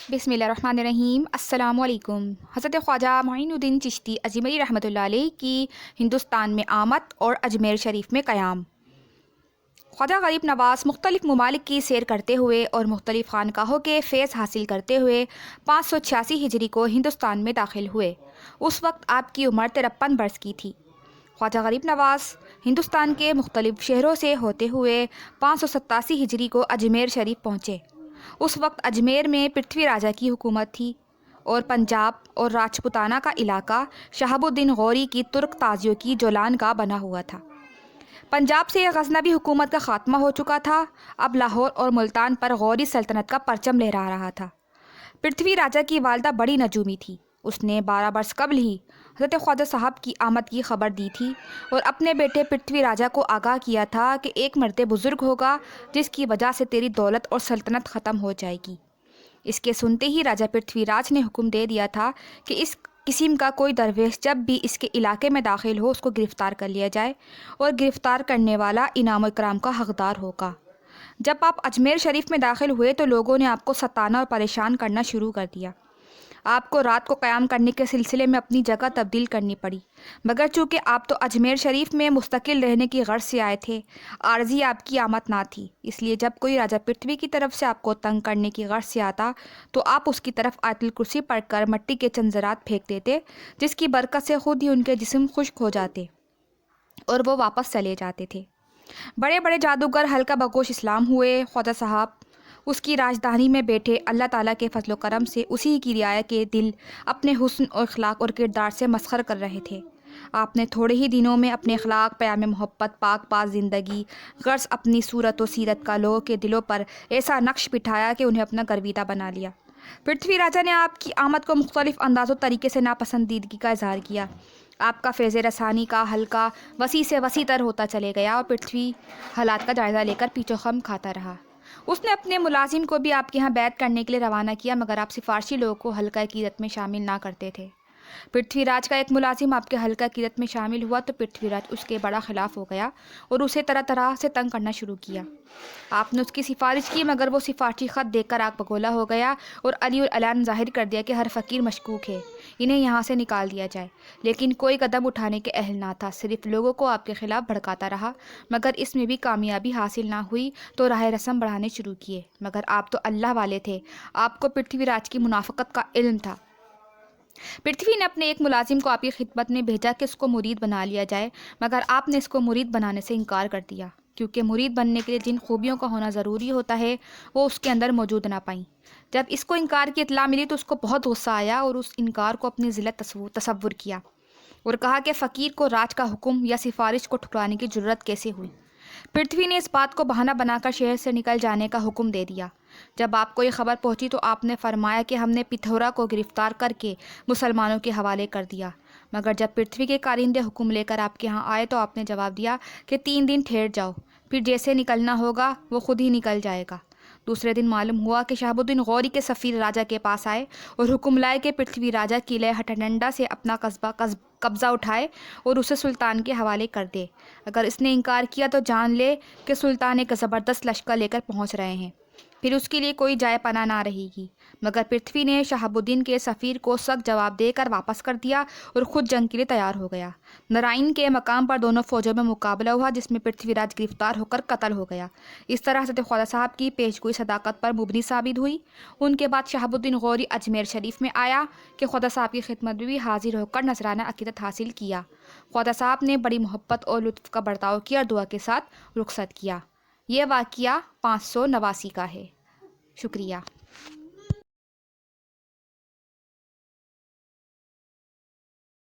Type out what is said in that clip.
بسم اللہ الرحمن الرحیم۔ السلام علیکم۔ حضرت خواجہ معین الدین چشتی اجمیری رحمۃ اللہ علیہ کی ہندوستان میں آمد اور اجمیر شریف میں قیام۔ خواجہ غریب نواز مختلف ممالک کی سیر کرتے ہوئے اور مختلف خانقاہوں کے فیض حاصل کرتے ہوئے 586 ہجری کو ہندوستان میں داخل ہوئے۔ اس وقت آپ کی عمر 53 برس کی تھی۔ خواجہ غریب نواز ہندوستان کے مختلف شہروں سے ہوتے ہوئے 587 ہجری کو اجمیر شریف پہنچے۔ اس وقت اجمیر میں پرتھوی راجا کی حکومت تھی اور پنجاب اور راجپوتانہ کا علاقہ شہاب الدین غوری کی ترک تازیوں کی جولان کا بنا ہوا تھا۔ پنجاب سے غزنوی حکومت کا خاتمہ ہو چکا تھا۔ اب لاہور اور ملتان پر غوری سلطنت کا پرچم لہرا رہا تھا۔ پرتھوی راجا کی والدہ بڑی نجومی تھی۔ اس نے 12 برس قبل ہی حضرت خواجہ صاحب کی آمد کی خبر دی تھی اور اپنے بیٹے پرتھوی راجا کو آگاہ کیا تھا کہ ایک مرد بزرگ ہوگا جس کی وجہ سے تیری دولت اور سلطنت ختم ہو جائے گی۔ اس کے سنتے ہی راجا پرتھوی راج نے حکم دے دیا تھا کہ اس قسم کا کوئی درویش جب بھی اس کے علاقے میں داخل ہو اس کو گرفتار کر لیا جائے اور گرفتار کرنے والا انعام و اکرام کا حقدار ہوگا۔ جب آپ اجمیر شریف میں داخل ہوئے تو لوگوں نے آپ کو ستانا اور پریشان کرنا شروع کر دیا۔ آپ کو رات کو قیام کرنے کے سلسلے میں اپنی جگہ تبدیل کرنی پڑی، مگر چونکہ آپ تو اجمیر شریف میں مستقل رہنے کی غرض سے آئے تھے، عارضی آپ کی آمد نہ تھی، اس لیے جب کوئی راجا پرتھوی کی طرف سے آپ کو تنگ کرنے کی غرض سے آتا تو آپ اس کی طرف آیت الکرسی پڑھ کر مٹی کے چند ذرات پھینک دیتے، جس کی برکت سے خود ہی ان کے جسم خشک ہو جاتے اور وہ واپس چلے جاتے تھے۔ بڑے بڑے جادوگر حلقہ بگوش اسلام ہوئے۔ خواجہ صاحب اس کی راجدھانی میں بیٹھے اللہ تعالیٰ کے فضل و کرم سے اسی کی رعایا کے دل اپنے حسن اور اخلاق اور کردار سے مسخر کر رہے تھے۔ آپ نے تھوڑے ہی دنوں میں اپنے اخلاق، پیام محبت، پاک پاک زندگی، غرض اپنی صورت و سیرت کا لوگوں کے دلوں پر ایسا نقش بٹھایا کہ انہیں اپنا گرویدہ بنا لیا۔ پرتھوی راجا نے آپ کی آمد کو مختلف انداز و طریقے سے ناپسندیدگی کا اظہار کیا۔ آپ کا فیض رسانی کا حلقہ وسیع سے وسیع تر ہوتا چلے گیا اور پرتھوی حالات کا جائزہ لے کر پیچھو خم کھاتا رہا۔ اس نے اپنے ملازم کو بھی آپ کے ہاں بیعت کرنے کے لیے روانہ کیا، مگر آپ سفارشی لوگوں کو حلقہ عقیدت میں شامل نہ کرتے تھے۔ پرتھوی راج کا ایک ملازم آپ کے حلقہ عقیدت میں شامل ہوا تو پرتھوی راج اس کے بڑا خلاف ہو گیا اور اسے طرح طرح سے تنگ کرنا شروع کیا۔ آپ نے اس کی سفارش کی مگر وہ سفارشی خط دیکھ کر آگ بگولا ہو گیا اور علی الاعلان ظاہر کر دیا کہ ہر فقیر مشکوک ہے، انہیں یہاں سے نکال دیا جائے، لیکن کوئی قدم اٹھانے کے اہل نہ تھا، صرف لوگوں کو آپ کے خلاف بھڑکاتا رہا، مگر اس میں بھی کامیابی حاصل نہ ہوئی تو راہ رسم بڑھانے شروع کیے، مگر آپ تو اللہ والے تھے، آپ کو پرتھوی راج کی منافقت کا علم تھا۔ پرتھوی نے اپنے ایک ملازم کو آپ کی خدمت میں بھیجا کہ اس کو مرید بنا لیا جائے، مگر آپ نے اس کو مرید بنانے سے انکار کر دیا، کیونکہ مرید بننے کے لیے جن خوبیوں کا ہونا ضروری ہوتا ہے وہ اس کے اندر موجود نہ پائیں۔ جب اس کو انکار کی اطلاع ملی تو اس کو بہت غصہ آیا اور اس انکار کو اپنی ذلت تصور کیا اور کہا کہ فقیر کو راج کا حکم یا سفارش کو ٹھکرانے کی جرت کیسے ہوئی۔ پرتھوی نے اس بات کو بہانہ بنا کر شہر سے نکل جانے کا حکم دے دیا۔ جب آپ کو یہ خبر پہنچی تو آپ نے فرمایا کہ ہم نے پتھورا کو گرفتار کر کے مسلمانوں کے حوالے کر دیا، مگر جب پرتھوی کے کارندے حکم لے کر آپ کے ہاں آئے تو آپ نے جواب دیا کہ 3 دن ٹھہر جاؤ، پھر جیسے نکلنا ہوگا وہ خود ہی نکل جائے گا۔ دوسرے دن معلوم ہوا کہ شہاب الدین غوری کے سفیر راجا کے پاس آئے اور حکم لائے کہ پرتھوی راجا قلعہ ہٹھنڈا سے اپنا قبضہ اٹھائے اور اسے سلطان کے حوالے کر دے۔ اگر اس نے انکار کیا تو جان لے کہ سلطان ایک زبردست لشکر لے کر پہنچ رہے ہیں، پھر اس کے لیے کوئی جائے پناہ نہ رہے گی۔ مگر پرتھوی نے شہاب الدین کے سفیر کو سخت جواب دے کر واپس کر دیا اور خود جنگ کے لیے تیار ہو گیا۔ نارائن کے مقام پر دونوں فوجوں میں مقابلہ ہوا جس میں پرتھوی راج گرفتار ہو کر قتل ہو گیا۔ اس طرح حضرت خواجہ صاحب کی پیشگوئی صداقت پر مبنی ثابت ہوئی۔ ان کے بعد شہاب الدین غوری اجمیر شریف میں آیا کہ خواجہ صاحب کی خدمت میں بھی حاضر ہو کر نذرانہ عقیدت حاصل کیا۔ خواجہ صاحب نے بڑی محبت اور لطف کا برتاؤ کیا اور دعا کے ساتھ رخصت کیا۔ یہ واقعہ 589 کا ہے۔ شکریہ۔